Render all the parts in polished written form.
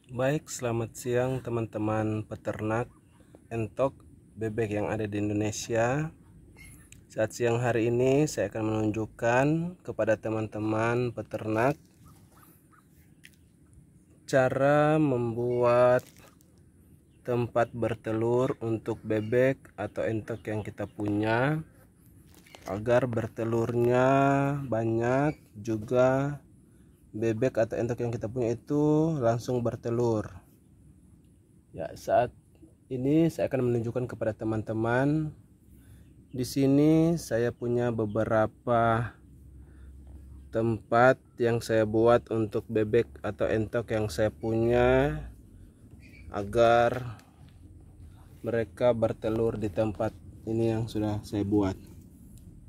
Baik, selamat siang teman-teman peternak entok bebek yang ada di Indonesia. Saat siang hari ini saya akan menunjukkan kepada teman-teman peternak cara membuat tempat bertelur untuk bebek atau entok yang kita punya agar bertelurnya banyak, juga bebek atau entok yang kita punya itu langsung bertelur. Ya, saat ini saya akan menunjukkan kepada teman-teman. Di sini saya punya beberapa tempat yang saya buat untuk bebek atau entok yang saya punya agar mereka bertelur di tempat ini yang sudah saya buat.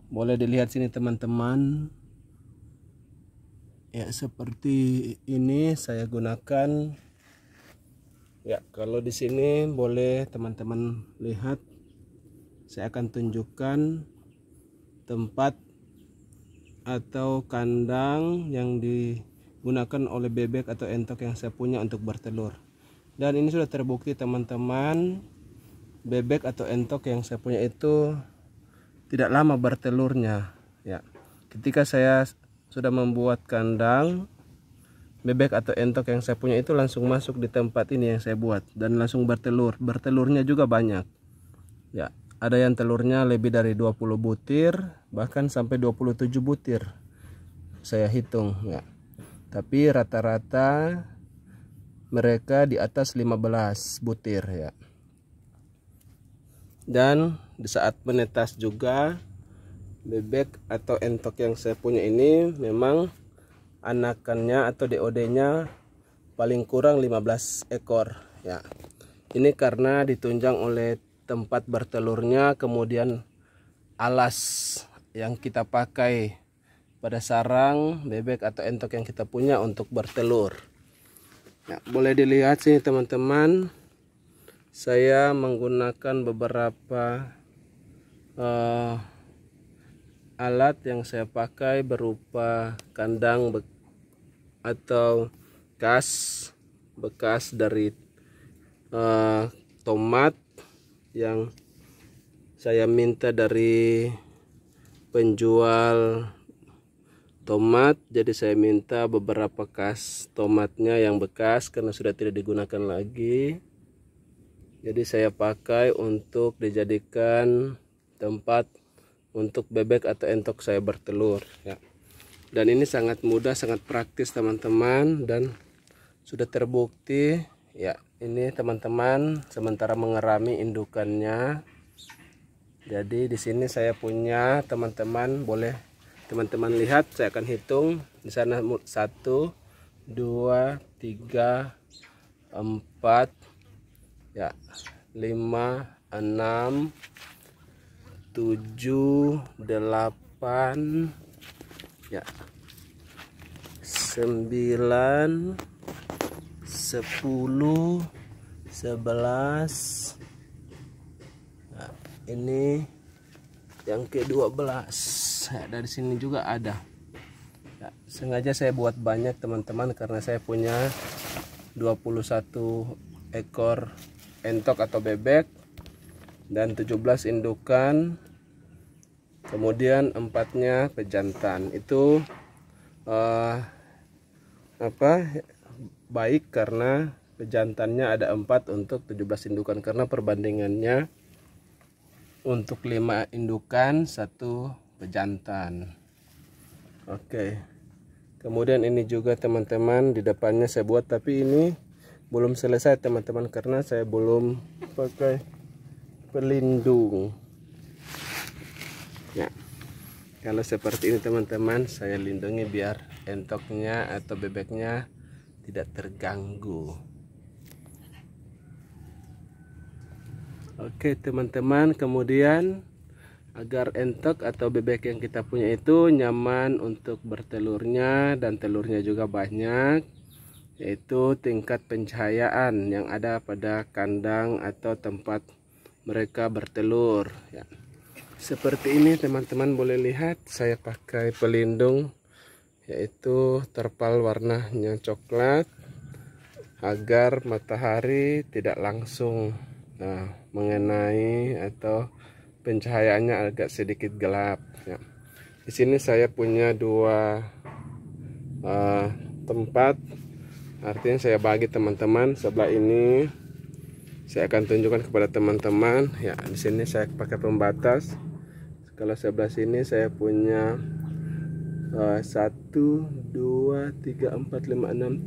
Boleh dilihat sini teman-teman. Ya, seperti ini saya gunakan. Ya, kalau di sini boleh teman-teman lihat. Saya akan tunjukkan tempat atau kandang yang digunakan oleh bebek atau entok yang saya punya untuk bertelur. Dan ini sudah terbukti teman-teman, bebek atau entok yang saya punya itu tidak lama bertelurnya. Ya, ketika saya sudah membuat kandang, bebek atau entok yang saya punya itu langsung masuk di tempat ini yang saya buat dan langsung bertelur. Bertelurnya juga banyak. Ya, ada yang telurnya lebih dari 20 butir, bahkan sampai 27 butir. Saya hitung ya. Tapi rata-rata mereka di atas 15 butir ya. Dan di saat menetas juga bebek atau entok yang saya punya ini memang anakannya atau DOD-nya paling kurang 15 ekor ya. Ini karena ditunjang oleh tempat bertelurnya, kemudian alas yang kita pakai pada sarang bebek atau entok yang kita punya untuk bertelur. Ya, boleh dilihat sini teman-teman, saya menggunakan beberapa alat yang saya pakai berupa kandang atau kas bekas dari tomat yang saya minta dari penjual tomat. Jadi saya minta beberapa kas tomatnya yang bekas karena sudah tidak digunakan lagi. Jadi saya pakai untuk dijadikan tempat untuk bebek atau entok saya bertelur ya. Dan ini sangat mudah, sangat praktis teman-teman, dan sudah terbukti ya. Ini teman-teman sementara mengerami indukannya. Jadi di sini saya punya teman-teman, boleh teman-teman lihat, saya akan hitung di sana 1 2 3 4 ya, 5 6 7 8 ya, 9 10 11. Nah, ini yang ke-12 ya, dari sini juga ada ya. Sengaja saya buat banyak teman-teman karena saya punya 21 ekor entok atau bebek dan 17 indukan, kemudian 4-nya pejantan. Itu baik karena pejantannya ada 4 untuk 17 indukan, karena perbandingannya untuk 5 indukan 1 pejantan. Oke. Kemudian ini juga teman-teman di depannya saya buat, tapi ini belum selesai teman-teman karena saya belum pakai pelindung. Ya. Kalau seperti ini teman-teman, saya lindungi biar entoknya atau bebeknya tidak terganggu. Oke teman-teman, kemudian agar entok atau bebek yang kita punya itu nyaman untuk bertelurnya dan telurnya juga banyak, yaitu tingkat pencahayaan yang ada pada kandang atau tempat mereka bertelur ya. Seperti ini teman-teman boleh lihat, saya pakai pelindung yaitu terpal warnanya coklat agar matahari tidak langsung mengenai atau pencahayaannya agak sedikit gelap ya. Di sini saya punya dua tempat, artinya saya bagi teman-teman. Sebelah ini saya akan tunjukkan kepada teman-teman ya. Di sini saya pakai pembatas. Kalau sebelah sini saya punya 1, 2, 3, 4, 5, 6,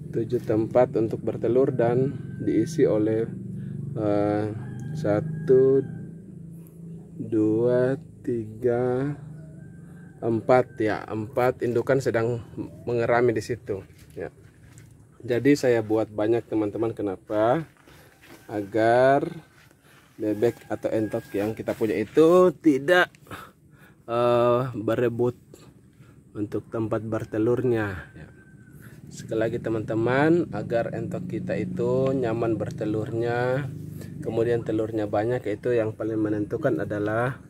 7 tempat untuk bertelur dan diisi oleh 1, 2, 3, 4 ya. 4 indukan sedang mengerami di situ ya. Jadi saya buat banyak teman-teman. Kenapa? Agar bebek atau entok yang kita punya itu tidak berebut untuk tempat bertelurnya ya. Sekali lagi teman-teman, agar entok kita itu nyaman bertelurnya, kemudian telurnya banyak, itu yang paling menentukan adalah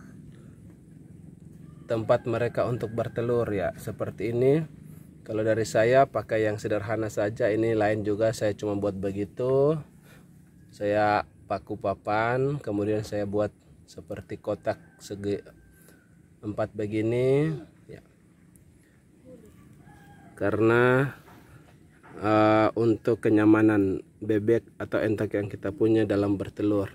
tempat mereka untuk bertelur ya. Seperti ini. Kalau dari saya pakai yang sederhana saja. Ini lain juga saya cuma buat begitu. Saya paku papan, kemudian saya buat seperti kotak segi 4 begini ya. Karena untuk kenyamanan bebek atau entok yang kita punya dalam bertelur.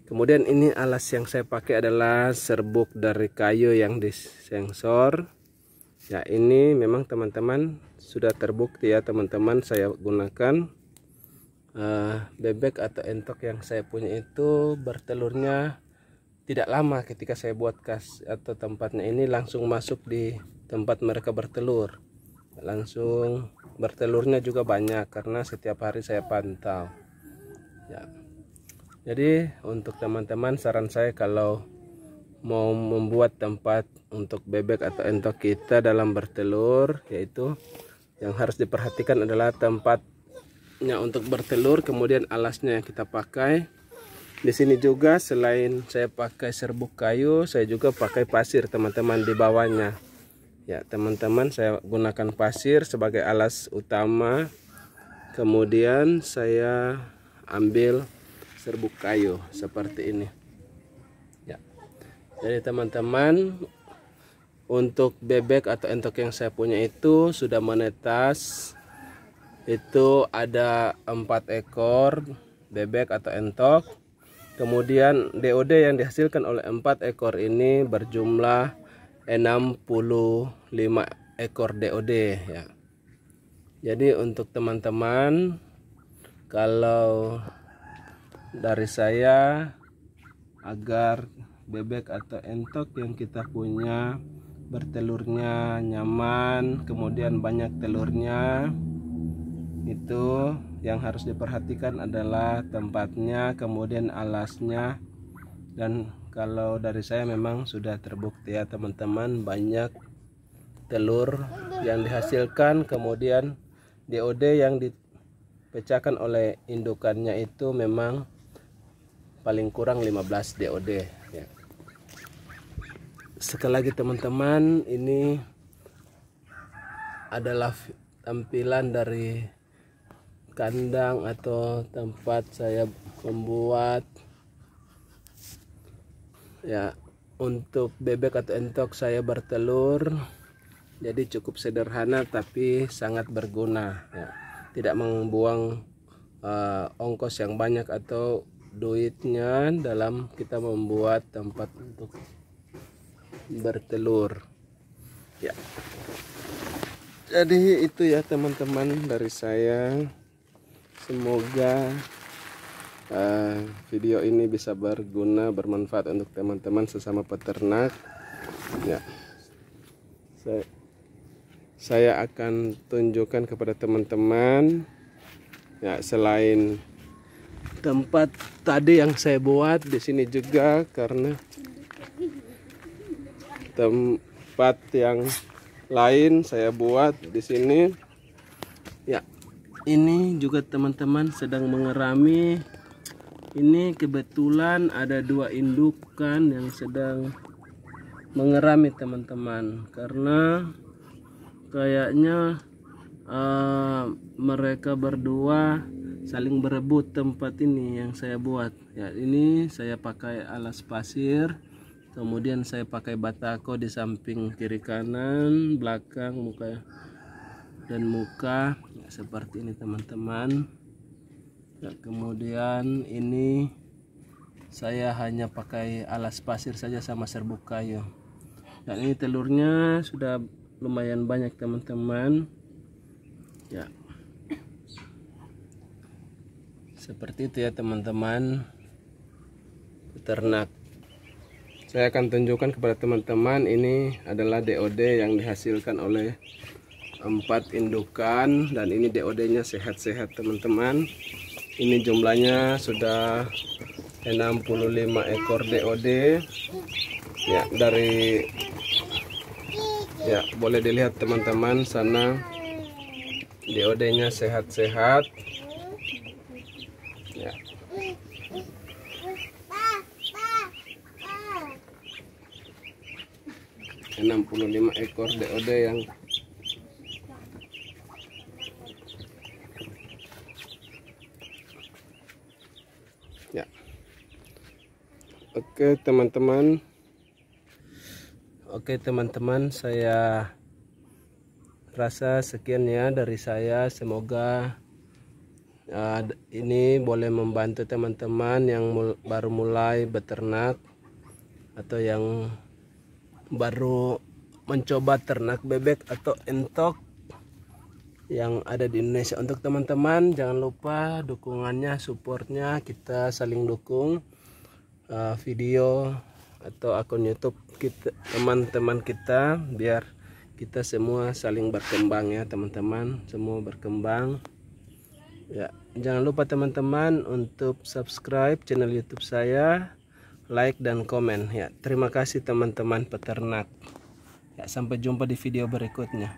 Kemudian ini alas yang saya pakai adalah serbuk dari kayu yang disensor ya. Ini memang teman-teman sudah terbukti ya teman-teman, saya gunakan bebek atau entok yang saya punya itu bertelurnya tidak lama. Ketika saya buat kas atau tempatnya ini langsung masuk di tempat mereka bertelur, langsung bertelurnya juga banyak karena setiap hari saya pantau ya. Jadi untuk teman-teman, saran saya kalau mau membuat tempat untuk bebek atau entok kita dalam bertelur, yaitu yang harus diperhatikan adalah tempatnya untuk bertelur, kemudian alasnya yang kita pakai. Di sini juga selain saya pakai serbuk kayu, saya juga pakai pasir teman-teman di bawahnya ya. Teman-teman, saya gunakan pasir sebagai alas utama, kemudian saya ambil serbuk kayu seperti ini ya. Jadi teman-teman, untuk bebek atau entok yang saya punya itu sudah menetas. Itu ada 4 ekor bebek atau entok. Kemudian DOD yang dihasilkan oleh 4 ekor ini berjumlah 65 ekor DOD ya. Jadi untuk teman-teman, kalau dari saya, agar bebek atau entok yang kita punya bertelurnya nyaman, kemudian banyak telurnya, itu yang harus diperhatikan adalah tempatnya, kemudian alasnya. Dan kalau dari saya memang sudah terbukti ya teman-teman, banyak telur yang dihasilkan, kemudian DOD yang dipecahkan oleh indukannya itu memang paling kurang 15 DOD ya. Sekali lagi teman-teman, ini adalah tampilan dari kandang atau tempat saya membuat ya untuk bebek atau entok saya bertelur. Jadi cukup sederhana tapi sangat berguna ya. Tidak membuang ongkos yang banyak atau duitnya dalam kita membuat tempat untuk bertelur ya. Jadi itu ya teman-teman dari saya. Semoga video ini bisa berguna, bermanfaat untuk teman-teman sesama peternak ya. Saya akan tunjukkan kepada teman-teman ya, selain tempat tadi yang saya buat di sini juga, karena tempat yang lain saya buat di sini ya. Ini juga teman-teman sedang mengerami. Ini kebetulan ada 2 indukan yang sedang mengerami teman-teman, karena kayaknya mereka berdua saling berebut tempat ini yang saya buat. Ya, ini saya pakai alas pasir, kemudian saya pakai batako di samping kiri kanan, belakang, muka dan muka, ya, seperti ini teman-teman. Ya, kemudian ini saya hanya pakai alas pasir saja sama serbuk kayu. Dan ini telurnya sudah lumayan banyak teman-teman. Ya, seperti itu ya teman-teman peternak. Saya akan tunjukkan kepada teman-teman, ini adalah DOD yang dihasilkan oleh 4 indukan, dan ini DOD-nya sehat-sehat teman-teman. Ini jumlahnya sudah 65 ekor DOD. Ya, ya, boleh dilihat teman-teman sana, DOD-nya sehat-sehat. Ya. 65 ekor DOD yang ya. Oke teman-teman, saya rasa sekian ya dari saya. Semoga ini boleh membantu teman-teman yang baru mulai beternak atau yang baru mencoba ternak bebek atau entok yang ada di Indonesia. Untuk teman-teman jangan lupa dukungannya, supportnya, kita saling dukung video atau akun YouTube kita, teman-teman kita, biar kita semua saling berkembang ya teman-teman, semua berkembang. Ya, jangan lupa teman-teman untuk subscribe channel YouTube saya, like dan komen ya. Terima kasih teman-teman peternak. Ya, sampai jumpa di video berikutnya.